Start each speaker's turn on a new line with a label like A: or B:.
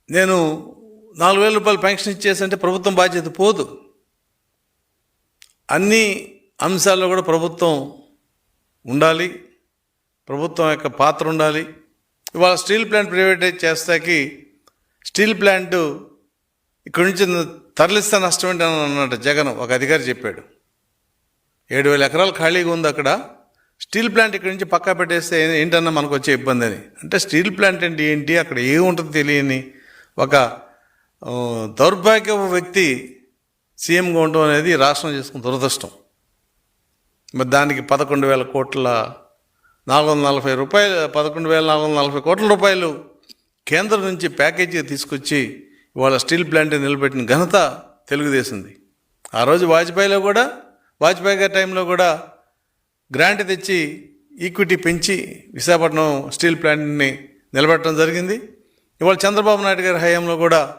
A: నేను 4,000 రూపాయలు పెన్షన్ ఇచ్చేసంటే ప్రభుత్వం బాధ్యత పోదు. అన్ని అంశాల్లో కూడా ప్రభుత్వం ఉండాలి, ప్రభుత్వం యొక్క పాత్ర ఉండాలి. ఇవాళ స్టీల్ ప్లాంట్ ప్రైవేటైజ్ చేస్తాకి స్టీల్ ప్లాంట్ ఇక్కడి నుంచి తరలిస్తే నష్టం ఏంటని అన్నట్టు జగన్ ఒక అధికారి చెప్పాడు. 7,000 ఎకరాలు ఖాళీగా ఉంది అక్కడ. స్టీల్ ప్లాంట్ ఇక్కడి నుంచి పక్కా పెట్టేస్తే ఏంటన్నా మనకు వచ్చే ఇబ్బంది అని. అంటే స్టీల్ ప్లాంట్ అంటే ఏంటి, అక్కడ ఏముంటుందో తెలియని ఒక దౌర్భాగ్య వ్యక్తి సీఎంగా ఉండడం అనేది రాష్ట్రం చేసుకున్న దురదృష్టం. మరి దానికి 11,440 కోట్ల రూపాయలు కేంద్రం నుంచి ప్యాకేజీ తీసుకొచ్చి ఇవాళ స్టీల్ ప్లాంట్ నిలబెట్టిన ఘనత తెలుగుదేశంది. ఆ రోజు వాజ్పేయి గారి టైంలో కూడా గ్రాంట్ తెచ్చి ఈక్విటీ పెంచి విశాఖపట్నం స్టీల్ ప్లాంట్ని నిలబెట్టడం జరిగింది. ఇవాళ చంద్రబాబు నాయుడు గారి హయాంలో కూడా